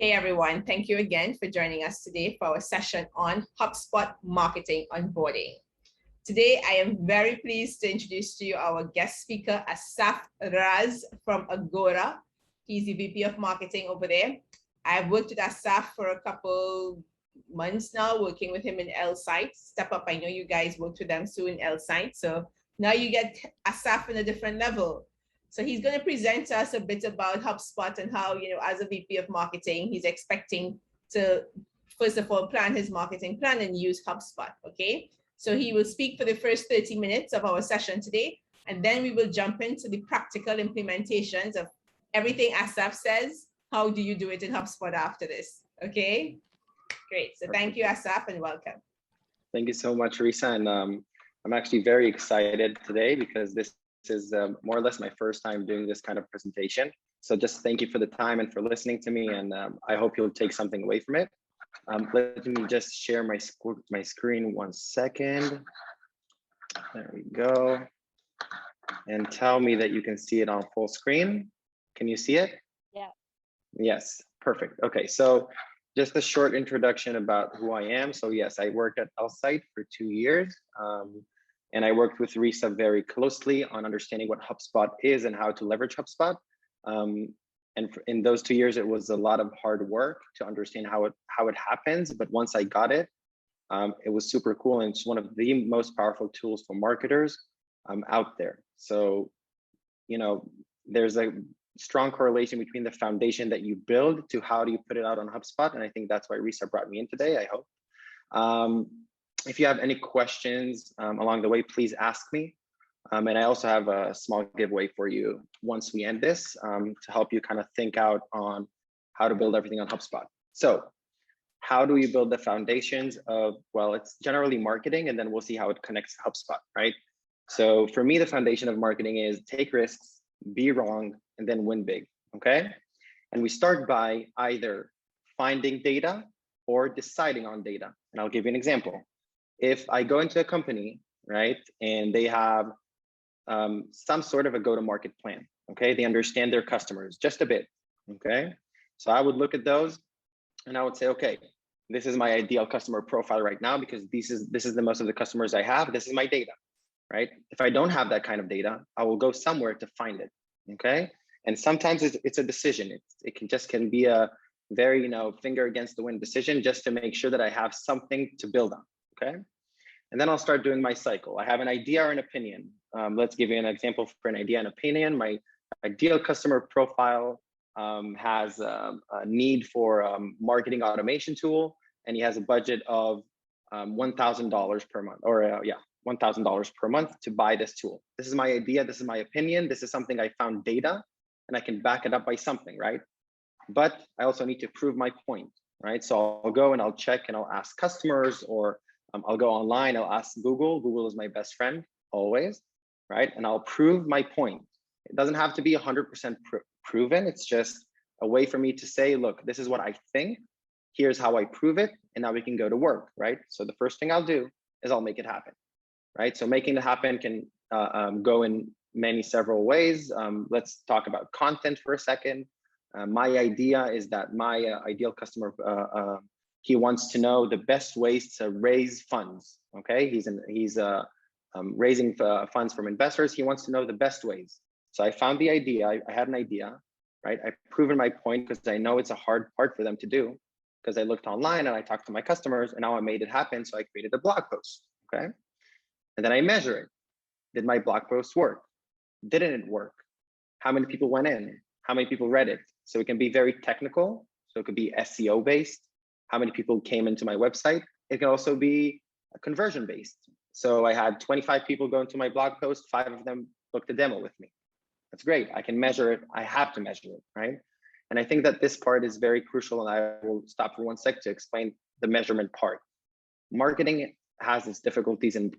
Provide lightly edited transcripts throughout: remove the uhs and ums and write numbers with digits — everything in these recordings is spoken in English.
Hey everyone, thank you again for joining us today for our session on HubSpot marketing onboarding. Today, I am very pleased to introduce to you our guest speaker, Asaf Raz from Agora. He's the VP of Marketing over there. I've worked with Asaf for a couple months now, working with him in L Site. Step Up, I know you guys worked with them soon in L Site. So now you get Asaf in a different level. So he's going to present to us a bit about HubSpot and how, as a VP of marketing, he's expecting to, first of all, plan his marketing plan and use HubSpot, okay? So he will speak for the first 30 minutes of our session today, and then we will jump into the practical implementations of everything Asaf says. How do you do it in HubSpot after this, okay? Great, so thank you, Asaf, and welcome. Thank you so much, Risa, and I'm actually very excited today because this is more or less my first time doing this kind of presentation. So just thank you for the time and for listening to me, and I hope you'll take something away from it. Let me just share my screen 1 second. There we go. And tell me that you can see it on full screen. Can you see it? Yeah. Yes, perfect. Okay, so just a short introduction about who I am. So yes, I worked at L-Site for 2 years. And I worked with Risa very closely on understanding what HubSpot is and how to leverage HubSpot. And in those 2 years, it was a lot of hard work to understand how it happens. But once I got it, it was super cool. And it's one of the most powerful tools for marketers out there. So, there's a strong correlation between the foundation that you build to how do you put it out on HubSpot. And I think that's why Risa brought me in today, I hope. If you have any questions along the way, please ask me. And I also have a small giveaway for you once we end this to help you kind of think out on how to build everything on HubSpot. So how do we build the foundations of, well, it's generally marketing, and then we'll see how it connects to HubSpot, right? So for me, the foundation of marketing is take risks, be wrong, and then win big, okay? And we start by either finding data or deciding on data. And I'll give you an example. If I go into a company, right, and they have some sort of a go-to-market plan, okay? They understand their customers just a bit, okay? So I would look at those and I would say, okay, this is my ideal customer profile right now because this is the most of the customers I have. This is my data, right? If I don't have that kind of data, I will go somewhere to find it, okay? And sometimes it's a decision. It can be a very, finger against the wind decision just to make sure that I have something to build on. Okay, and then I'll start doing my cycle. I have an idea or an opinion. Let's give you an example for an idea and opinion. My ideal customer profile has a need for marketing automation tool, and he has a budget of $1,000 per month, or $1,000 per month to buy this tool. This is my idea. This is my opinion. This is something I found data, and I can back it up by something, right? But I also need to prove my point, right? So I'll go and I'll check and I'll ask customers, or I'll go online, I'll ask Google. Google is my best friend always, right? And I'll prove my point. It doesn't have to be 100% proven. It's just a way for me to say, look, this is what I think. Here's how I prove it. And now we can go to work, right? So the first thing I'll do is I'll make it happen, right? So making it happen can go in several ways. Let's talk about content for a second. My idea is that my ideal customer, he wants to know the best ways to raise funds. Okay, he's raising funds from investors. He wants to know the best ways. So I found the idea. I had an idea, right? I've proven my point because I know it's a hard part for them to do. Because I looked online and I talked to my customers, and now I made it happen. So I created a blog post. Okay, and then I measure it. Did my blog post work? Didn't it work? How many people went in? How many people read it? So it can be very technical. So it could be SEO based. How many people came into my website? It can also be conversion based. So I had 25 people go into my blog post, 5 of them booked a demo with me. That's great. I can measure it. I have to measure it, right? And I think that this part is very crucial, and I will stop for 1 sec to explain the measurement part. Marketing has its difficulties in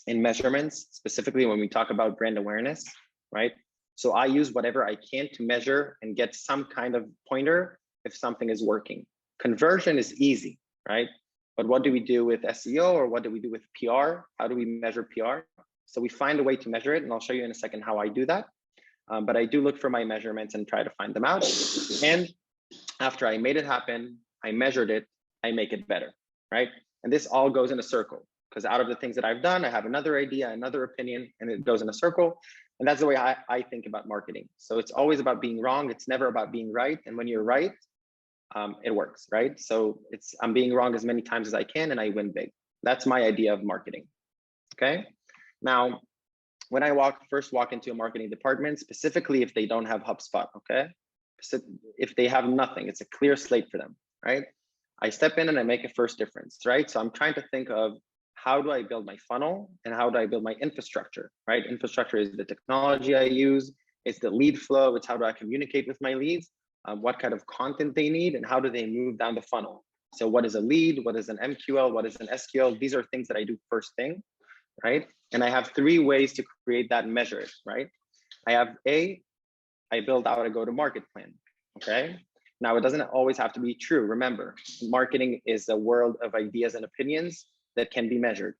measurements, specifically when we talk about brand awareness, right? So I use whatever I can to measure and get some kind of pointer if something is working. Conversion is easy, right? But what do we do with SEO, or what do we do with PR? How do we measure PR? So we find a way to measure it, and I'll show you in a second how I do that. But I do look for my measurements and try to find them out. And After I made it happen, I measured it, I make it better, right? And this all goes in a circle, because out of the things that I've done, I have another idea, another opinion, and it goes in a circle. And that's the way I think about marketing. So it's always about being wrong. It's never about being right. And when you're right, it works, right? So I'm being wrong as many times as I can and I win big. That's my idea of marketing, okay? Now, when I first walk into a marketing department, specifically if they don't have HubSpot, okay? So if they have nothing, it's a clear slate for them, right? I step in and I make a first difference, right? So I'm trying to think of how do I build my funnel and how do I build my infrastructure, right? Infrastructure is the technology I use, it's the lead flow, it's how do I communicate with my leads, what kind of content they need, and how do they move down the funnel. So what is a lead, what is an MQL, what is an SQL? These are things that I do first thing, right? And I have 3 ways to create that measure, right? I build out a go-to-market plan, okay? Now, it doesn't always have to be true. Remember, marketing is a world of ideas and opinions that can be measured,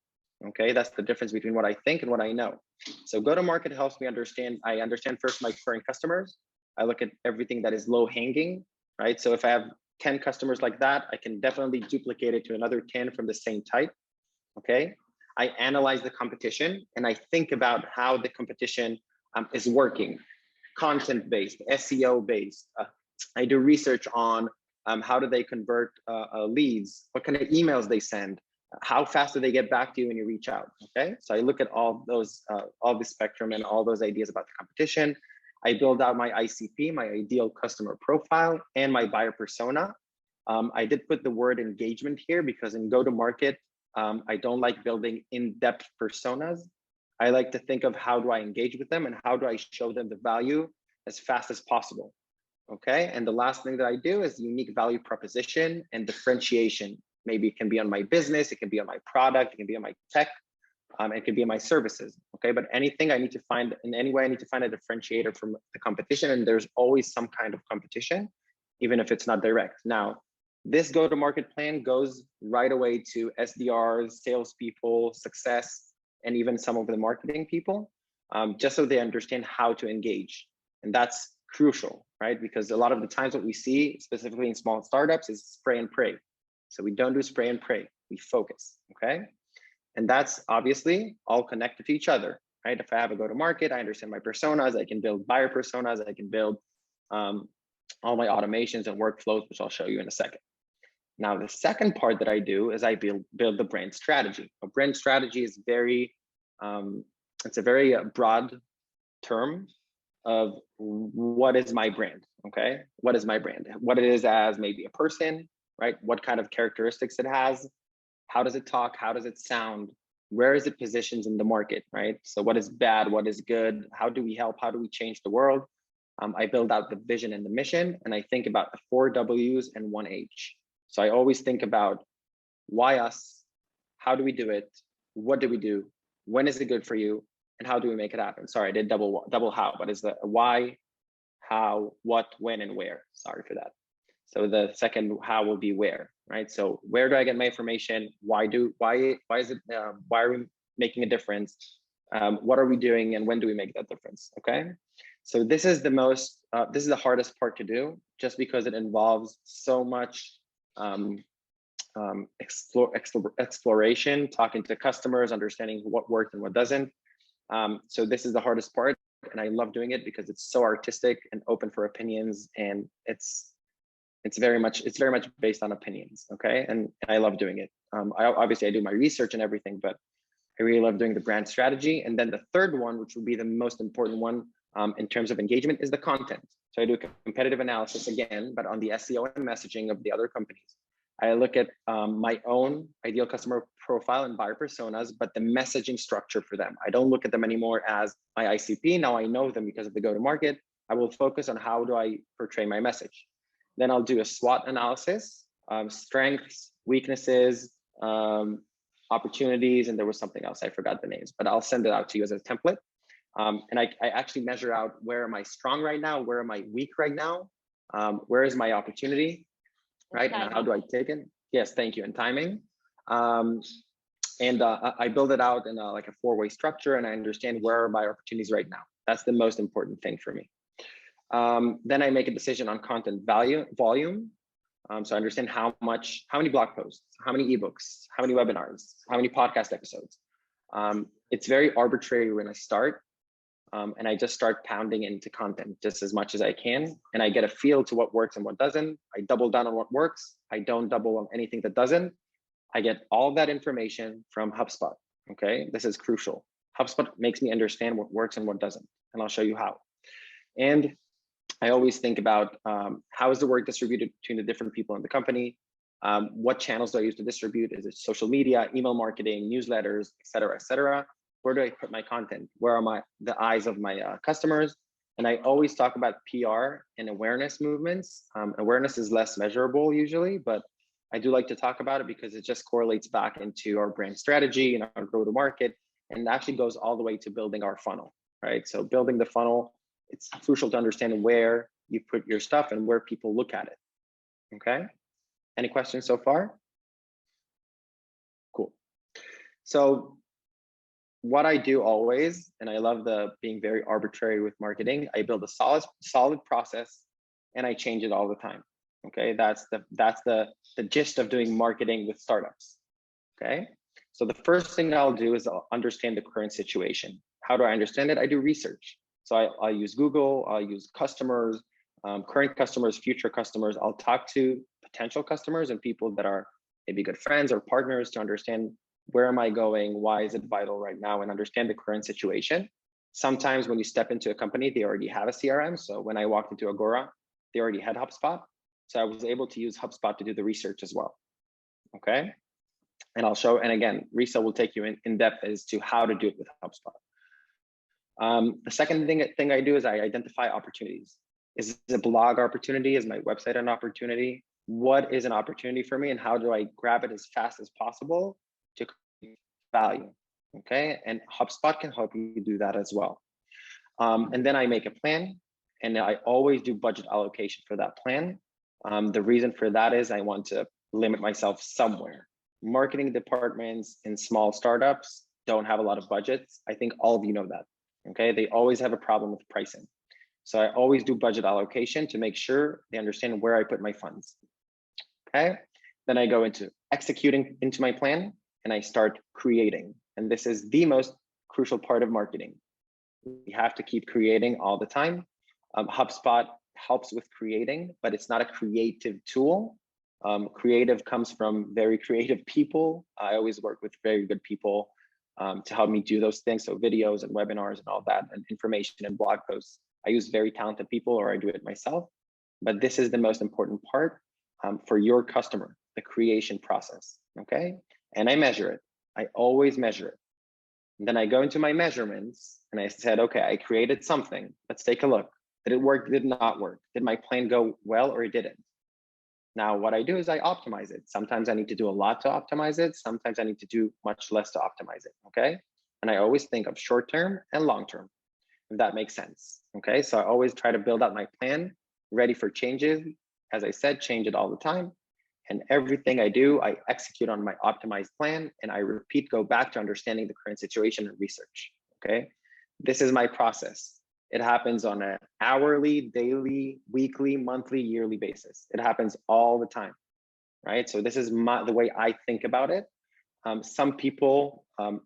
okay? That's the difference between what I think and what I know. So go-to-market helps me understand, I understand first my current customers. I look at everything that is low-hanging, right? So if I have 10 customers like that, I can definitely duplicate it to another 10 from the same type, okay? I analyze the competition and I think about how the competition is working, content-based, SEO-based. I do research on how do they convert leads, what kind of emails they send, how fast do they get back to you when you reach out, okay? So I look at all the spectrum and all those ideas about the competition. I build out my ICP, my ideal customer profile, and my buyer persona. I did put the word engagement here because in go-to-market, I don't like building in-depth personas. I like to think of how do I engage with them and how do I show them the value as fast as possible, okay? And the last thing that I do is unique value proposition and differentiation. Maybe it can be on my business, it can be on my product, it can be on my tech, it can be on my services, okay? But anything I need to find, in any way I need to find a differentiator from the competition, and there's always some kind of competition, even if it's not direct. Now, this go-to-market plan goes right away to SDRs, salespeople, success, and even some of the marketing people, just so they understand how to engage. And that's crucial, right? Because a lot of the times what we see, specifically in small startups, is spray and pray. So we don't do spray and pray, we focus, okay? And that's obviously all connected to each other, right? If I have a go-to-market, I understand my personas, I can build buyer personas, I can build all my automations and workflows, which I'll show you in a second. Now, the second part that I do is I build the brand strategy. A brand strategy is it's a very broad term of what is my brand, okay? What is my brand? What it is as maybe a person, right? What kind of characteristics it has? How does it talk? How does it sound? Where is it positioned in the market, right? So what is bad? What is good? How do we help? How do we change the world? I build out the vision and the mission, and I think about the 4 W's and 1 H. So I always think about why us, how do we do it, what do we do, when is it good for you, and how do we make it happen? Sorry, I did double how, but it's the why, how, what, when, and where. Sorry for that. So the second how will be where, right? So where do I get my information? Why are we making a difference? What are we doing and when do we make that difference? Okay. So this is the hardest part to do, just because it involves so much exploration, talking to customers, understanding what works and what doesn't. So this is the hardest part, and I love doing it because it's so artistic and open for opinions, and it's very much based on opinions. Okay, and I love doing it. I do my research and everything, but I really love doing the brand strategy. And then the third one, which will be the most important one in terms of engagement, is the content. So I do competitive analysis again, but on the SEO and messaging of the other companies. I look at my own ideal customer profile and buyer personas, but the messaging structure for them. I don't look at them anymore as my ICP. Now I know them because of the go-to-market. I will focus on how do I portray my message. Then I'll do a SWOT analysis, strengths, weaknesses, opportunities, and there was something else, I forgot the names, but I'll send it out to you as a template. And I actually measure out where am I strong right now, where am I weak right now, where is my opportunity, right? And how do I take it? Yes, thank you, and timing. I build it out in like a 4-way structure, and I understand where are my opportunities right now. That's the most important thing for me. Then I make a decision on content volume. So I understand how many blog posts, how many ebooks, how many webinars, how many podcast episodes. It's very arbitrary when I start, and I just start pounding into content just as much as I can, and I get a feel to what works and what doesn't. I double down on what works. I don't double on anything that doesn't. I get all that information from HubSpot. Okay, this is crucial. HubSpot makes me understand what works and what doesn't, and I'll show you how. And I always think about how is the work distributed between the different people in the company? What channels do I use to distribute? Is it social media, email marketing, newsletters, et cetera, et cetera? Where do I put my content? Where are the eyes of my customers? And I always talk about PR and awareness movements. Awareness is less measurable usually, but I do like to talk about it because it just correlates back into our brand strategy and our go-to-market, and actually goes all the way to building our funnel, right? So building the funnel, it's crucial to understand where you put your stuff and where people look at it. Okay. Any questions so far? Cool. So what I do always, and I love being very arbitrary with marketing, I build a solid process and I change it all the time. Okay. That's the gist of doing marketing with startups. Okay. So the first thing I'll do is I'll understand the current situation. How do I understand it? I do research. So I'll use Google, I'll use customers, current customers, future customers. I'll talk to potential customers and people that are maybe good friends or partners to understand where am I going, why is it vital right now, and understand the current situation. Sometimes when you step into a company, they already have a CRM. So when I walked into Agora, they already had HubSpot. So I was able to use HubSpot to do the research as well. Okay. And I'll show, and again, Risa will take you in depth as to how to do it with HubSpot. The second thing I do is I identify opportunities. Is this a blog opportunity? Is my website an opportunity? What is an opportunity for me, and how do I grab it as fast as possible to create value? Okay, and HubSpot can help you do that as well. And then I make a plan, and I always do budget allocation for that plan. The reason for that is I want to limit myself somewhere. Marketing departments in small startups don't have a lot of budgets. I think all of you know that. Okay, they always have a problem with pricing. So I always do budget allocation to make sure they understand where I put my funds. Okay, then I go into executing into my plan and I start creating. And this is the most crucial part of marketing. We have to keep creating all the time. HubSpot helps with creating, but it's not a creative tool. Creative comes from very creative people. I always work with very good people to help me do those things. So videos and webinars and all that, and information and blog posts. I use very talented people, or I do it myself. But this is the most important part for your customer, the creation process. Okay. And I measure it. I always measure it. And then I go into my measurements and I said, okay, I created something. Let's take a look. Did it work? Did it not work? Did my plan go well or it didn't? Now, what I do is I optimize it. Sometimes I need to do a lot to optimize it. Sometimes I need to do much less to optimize it, okay? And I always think of short-term and long-term, if that makes sense, okay? So I always try to build out my plan, ready for changes. As I said, change it all the time. And everything I do, I execute on my optimized plan, and I repeat, go back to understanding the current situation and research, okay? This is my process. It happens on an hourly, daily, weekly, monthly, yearly basis. It happens all the time, right? So this is the way I think about it. Some people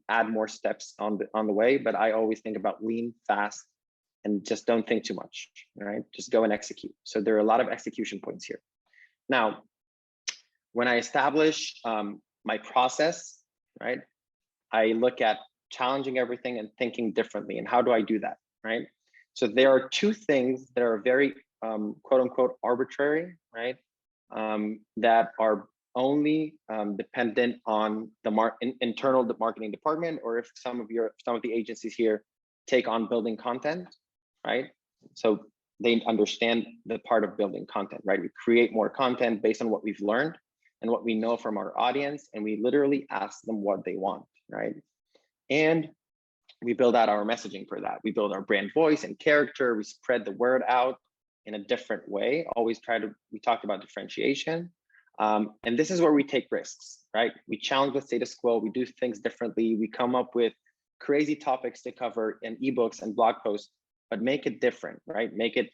add more steps on the way, but I always think about lean, fast, and just don't think too much, right? Just go and execute. So there are a lot of execution points here. Now, when I establish my process, right, I look at challenging everything and thinking differently. And how do I do that, right? So there are two things that are very quote unquote arbitrary, right? That are only dependent on the internal marketing department, or if some of the agencies here take on building content, right? So they understand the part of building content, right? We create more content based on what we've learned and what we know from our audience, and we literally ask them what they want, right? And we build out our messaging for that. We build our brand voice and character. We spread the word out in a different way. We talked about differentiation. And this is where we take risks, right? We challenge the status quo. We do things differently. We come up with crazy topics to cover in ebooks and blog posts, but make it different, right? Make it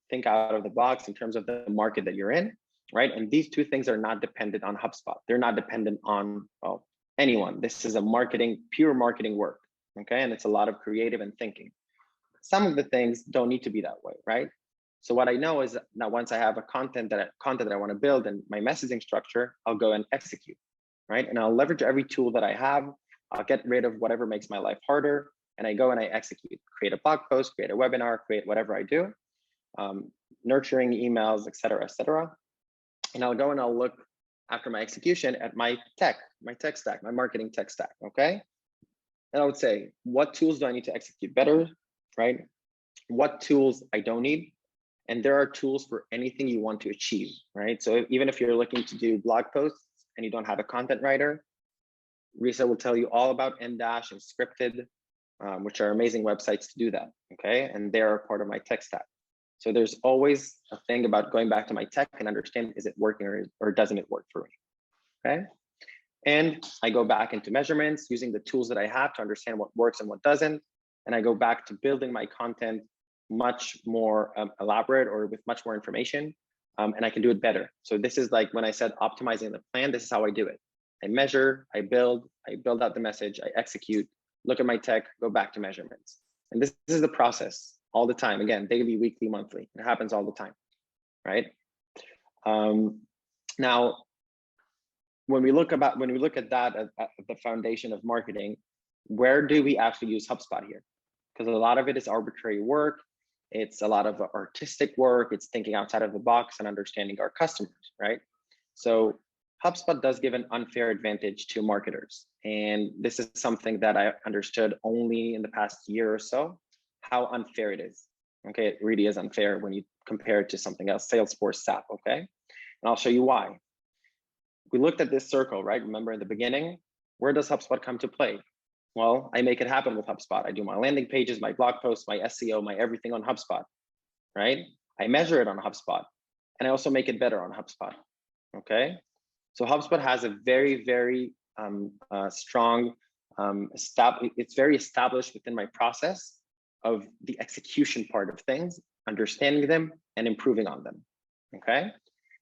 think out of the box in terms of the market that you're in, right? And these two things are not dependent on HubSpot. They're not dependent on, well, anyone. This is a pure marketing work, okay? And it's a lot of creative and thinking. Some of the things don't need to be that way, right? So what I know is that once I have a content that I want to build and my messaging structure, I'll go and execute, right? And I'll leverage every tool that I have. I'll get rid of whatever makes my life harder, and I go and I execute, create a blog post, create a webinar, create whatever I do, nurturing emails, et cetera, and I'll go and I'll look after my execution at my tech stack, my marketing tech stack, okay? And I would say, what tools do I need to execute better, right? What tools I don't need? And there are tools for anything you want to achieve, right? So even if you're looking to do blog posts and you don't have a content writer, Risa will tell you all about Mdash and Scripted, which are amazing websites to do that, okay? And they're a part of my tech stack. So there's always a thing about going back to my tech and understand, is it working or doesn't it work for me, okay? And I go back into measurements using the tools that I have to understand what works and what doesn't. And I go back to building my content much more elaborate or with much more information, and I can do it better. So this is like when I said optimizing the plan, this is how I do it. I measure, I build out the message, I execute, look at my tech, go back to measurements. And this is the process all the time. Again, daily, weekly, monthly. It happens all the time, right? Now, when we look at that at the foundation of marketing, where do we actually use HubSpot here? Because a lot of it is arbitrary work. It's a lot of artistic work. It's thinking outside of the box and understanding our customers, right? So HubSpot does give an unfair advantage to marketers. And this is something that I understood only in the past year or so, how unfair it is. Okay, it really is unfair when you compare it to something else, Salesforce, SAP, okay? And I'll show you why. We looked at this circle, right? Remember in the beginning, where does HubSpot come to play? Well, I make it happen with HubSpot. I do my landing pages, my blog posts, my SEO, my everything on HubSpot, right? I measure it on HubSpot, and I also make it better on HubSpot, okay? So HubSpot has a very, very strong, it's very established within my process of the execution part of things, understanding them and improving on them, okay?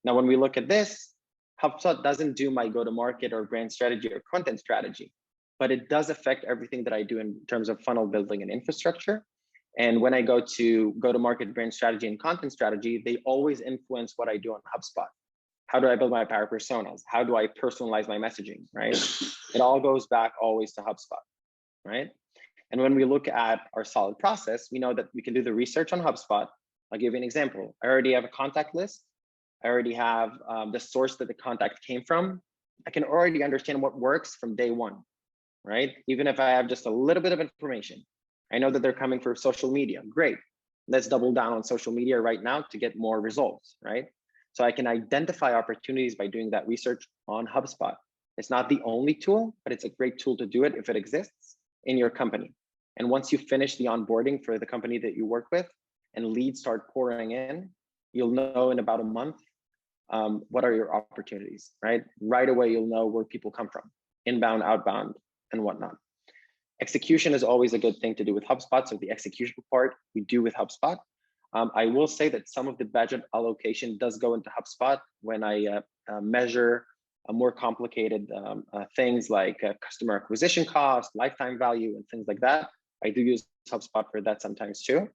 Now, when we look at this, HubSpot doesn't do my go-to-market or brand strategy or content strategy, but it does affect everything that I do in terms of funnel building and infrastructure. And when I go to go-to-market, brand strategy, and content strategy, they always influence what I do on HubSpot. How do I build my power personas? How do I personalize my messaging, right? It all goes back always to HubSpot, right? And when we look at our solid process, we know that we can do the research on HubSpot. I'll give you an example. I already have a contact list. I already have the source that the contact came from. I can already understand what works from day one, right? Even if I have just a little bit of information. I know that they're coming for social media. Great. Let's double down on social media right now to get more results, right? So I can identify opportunities by doing that research on HubSpot. It's not the only tool, but it's a great tool to do it if it exists in your company. And once you finish the onboarding for the company that you work with and leads start pouring in, you'll know in about a month, what are your opportunities, right? Right away, you'll know where people come from, inbound, outbound, and whatnot. Execution is always a good thing to do with HubSpot. So the execution part we do with HubSpot. I will say that some of the budget allocation does go into HubSpot when I measure more complicated things like customer acquisition cost, lifetime value, and things like that. I do use HubSpot for that sometimes too,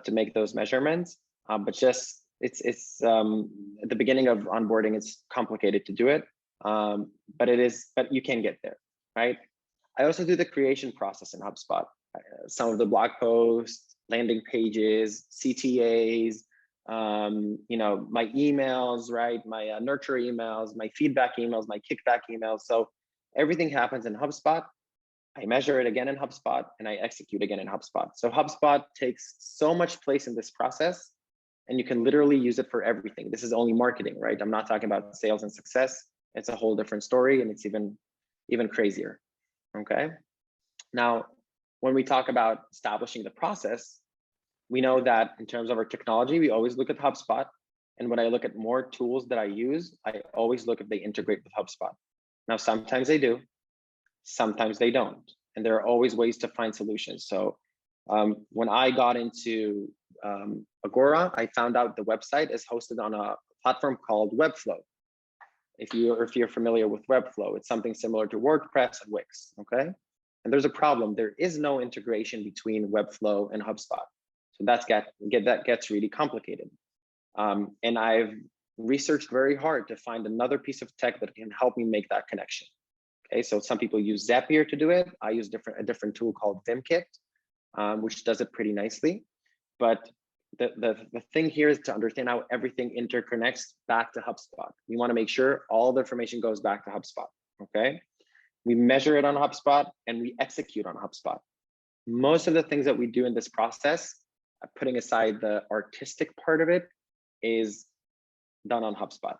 to make those measurements. But just it's at the beginning of onboarding, it's complicated to do it, but you can get there, right? I also do the creation process in HubSpot. Some of the blog posts, landing pages, CTAs, my emails, right? My nurture emails, my feedback emails, my kickback emails. So everything happens in HubSpot. I measure it again in HubSpot and I execute again in HubSpot. So HubSpot takes so much place in this process and you can literally use it for everything. This is only marketing, right? I'm not talking about sales and success. It's a whole different story and it's even crazier, okay? Now, when we talk about establishing the process, we know that in terms of our technology, we always look at HubSpot. And when I look at more tools that I use, I always look if they integrate with HubSpot. Now, sometimes they do, sometimes they don't. And there are always ways to find solutions. So when I got into Agora, I found out the website is hosted on a platform called Webflow. If you're familiar with Webflow, it's something similar to WordPress and Wix, okay? And there's a problem. There is no integration between Webflow and HubSpot. So that gets really complicated. And I've researched very hard to find another piece of tech that can help me make that connection. Okay, so some people use Zapier to do it. I use a different tool called Vimkit, which does it pretty nicely. But the thing here is to understand how everything interconnects back to HubSpot. We want to make sure all the information goes back to HubSpot, okay? We measure it on HubSpot and we execute on HubSpot. Most of the things that we do in this process, putting aside the artistic part of it, is done on HubSpot,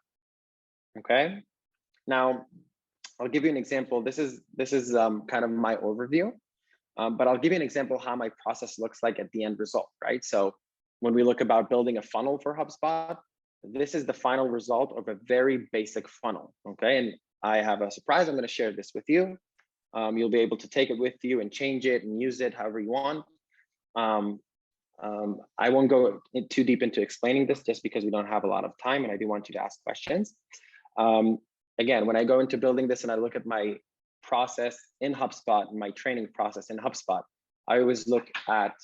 okay? Now, I'll give you an example. This is kind of my overview, but I'll give you an example how my process looks like at the end result, right? So when we look about building a funnel for HubSpot, this is the final result of a very basic funnel, okay? And I have a surprise. I'm going to share this with you. You'll be able to take it with you and change it and use it however you want. I won't go too deep into explaining this just because we don't have a lot of time and I do want you to ask questions. Again, when I go into building this and I look at my process in HubSpot and my training process in HubSpot, I always look at,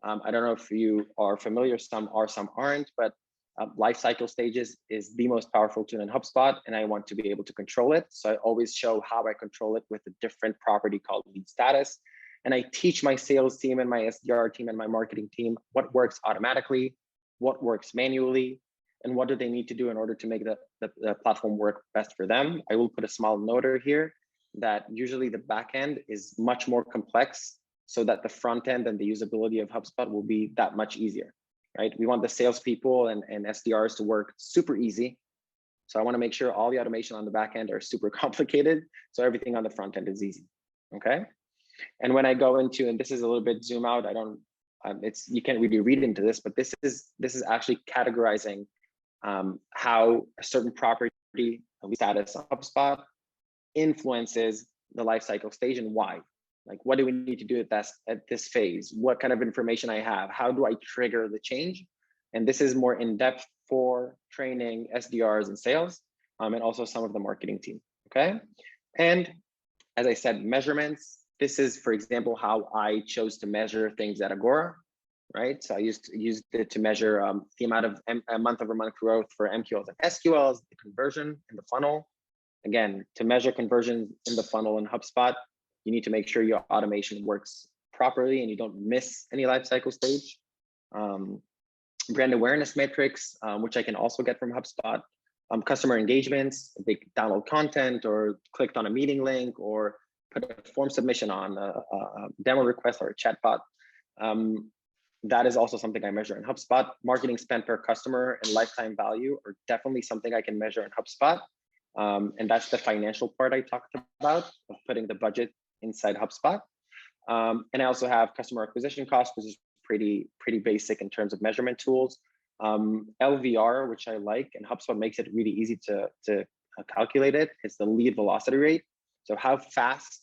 I don't know if you are familiar, some are, some aren't, but life cycle stages is the most powerful tool in HubSpot, and I want to be able to control it. So I always show how I control it with a different property called lead status. And I teach my sales team and my SDR team and my marketing team what works automatically, what works manually, and what do they need to do in order to make the platform work best for them. I will put a small note here that usually the back end is much more complex so that the front end and the usability of HubSpot will be that much easier, right? We want the salespeople and SDRs to work super easy. So I want to make sure all the automation on the back end are super complicated, so everything on the front end is easy, okay? And when I go into, and this is a little bit zoom out, I don't, you can't really read into this, but this is actually categorizing how a certain property status on HubSpot influences the lifecycle stage and why. Like, what do we need to do at this phase? What kind of information I have? How do I trigger the change? And this is more in depth for training SDRs and sales, and also some of the marketing team, okay? And as I said, measurements. This is, for example, how I chose to measure things at Agora, right? So I used it to measure the amount of month-over-month growth for MQLs and SQLs, the conversion in the funnel. Again, to measure conversion in the funnel in HubSpot, you need to make sure your automation works properly and you don't miss any lifecycle stage. Brand awareness metrics, which I can also get from HubSpot. Customer engagements, if they download content or clicked on a meeting link or put a form submission on a demo request or a chatbot. That is also something I measure in HubSpot. Marketing spend per customer and lifetime value are definitely something I can measure in HubSpot. And that's the financial part I talked about of putting the budget inside HubSpot. And I also have customer acquisition cost, which is pretty basic in terms of measurement tools. LVR, which I like, and HubSpot makes it really easy to calculate it. It's the lead velocity rate. So how fast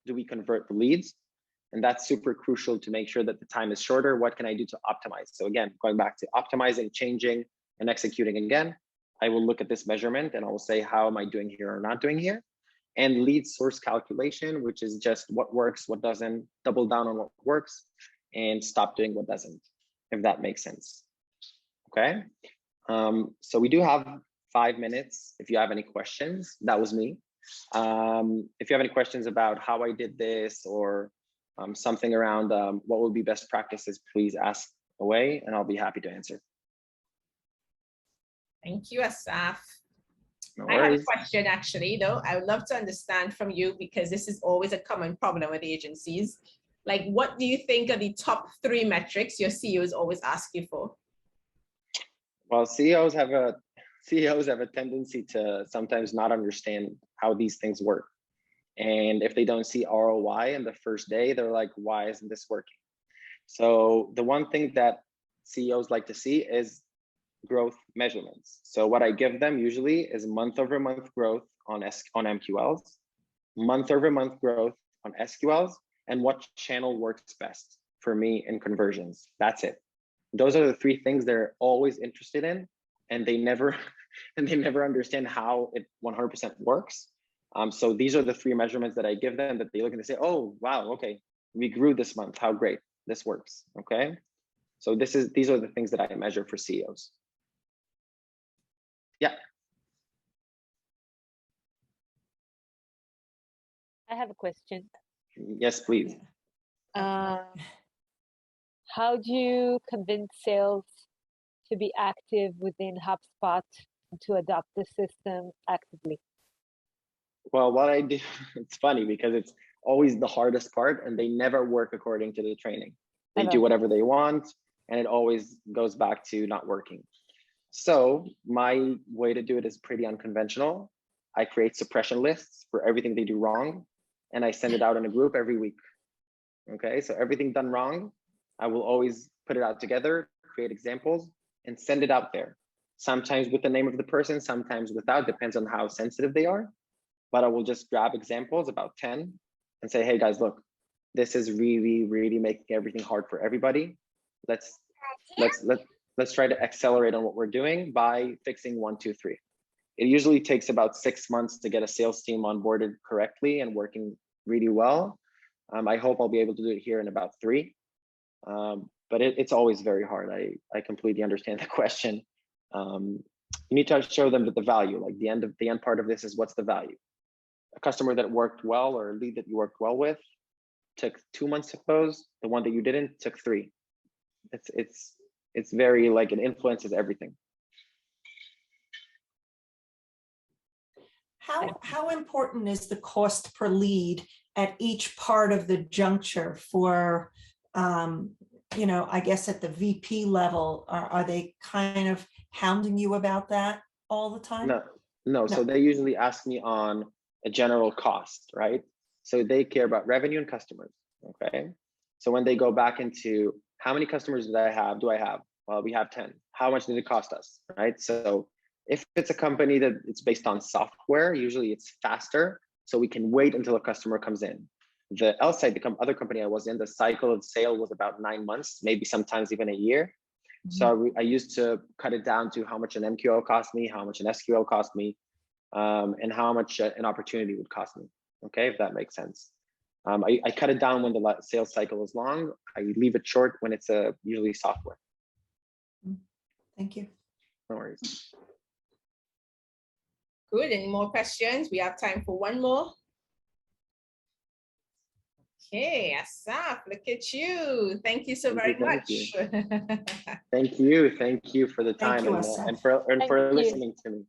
do we convert the leads? And that's super crucial to make sure that the time is shorter. What can I do to optimize? So again, going back to optimizing, changing, and executing again, I will look at this measurement and I will say, how am I doing here or not doing here? And lead source calculation, which is just what works, what doesn't, double down on what works, and stop doing what doesn't, if that makes sense. Okay. So we do have 5 minutes. If you have any questions, that was me. If you have any questions about how I did this or something around what would be best practices, please ask away and I'll be happy to answer. Thank you, Asaf. No I have a worries. question actually, though. I would love to understand from you, because this is always a common problem with agencies. Like, what do you think are the top 3 metrics your CEOs always ask you for? Well, CEOs have a tendency to sometimes not understand how these things work. And if they don't see ROI in the first day, they're like, why isn't this working? So the one thing that CEOs like to see is growth measurements. So what I give them usually is month-over-month growth on MQLs, month-over-month growth on SQLs, and what channel works best for me in conversions. That's it. Those are the three things they're always interested in, and they never and they never understand how it 100% works. So these are the three measurements that I give them, that they look and they say, oh, wow, okay, we grew this month. How great, this works, okay? So these are the things that I measure for CEOs. Yeah. I have a question. Yes, please. How do you convince sales to be active within HubSpot and to adopt the system actively? Well, what I do, it's funny because it's always the hardest part, and they never work according to the training. They do whatever they want, and it always goes back to not working. So my way to do it is pretty unconventional. I create suppression lists for everything they do wrong, and I send it out in a group every week. Okay, so everything done wrong, I will always put it out together, create examples, and send it out there. Sometimes with the name of the person, sometimes without, depends on how sensitive they are. But I will just grab examples, about 10, and say, hey guys, look, this is really, really making everything hard for everybody. Let's try to accelerate on what we're doing by fixing 1, 2, 3. It usually takes about 6 months to get a sales team onboarded correctly and working really well. I hope I'll be able to do it here in about 3. But it's always very hard. I completely understand the question. You need to show them that the value, like the end part of this is, what's the value? A customer that worked well, or a lead that you worked well with, took 2 months to close. The one that you didn't took 3. It's very, like, it influences everything. How important is the cost per lead at each part of the juncture for, you know, I guess at the VP level? Are they kind of hounding you about that all the time? No. So they usually ask me on a general cost, right? So they care about revenue and customers, okay? So when they go back into how many customers do I have? Well, we have 10. How much did it cost us, right? So if it's a company that it's based on software, usually it's faster, so we can wait until a customer comes in. The else side, the other company I was in, the cycle of sale was about 9 months, maybe sometimes even a year. So I used to cut it down to how much an MQL cost me, how much an SQL cost me, and how much an opportunity would cost me. Okay, if that makes sense. I cut it down when the sales cycle is long. I leave it short when it's usually software. Thank you. No worries. Good. Any more questions? We have time for one more. Okay, Asaf, look at you. Thank you so very much. Thank you for the time and for listening to me.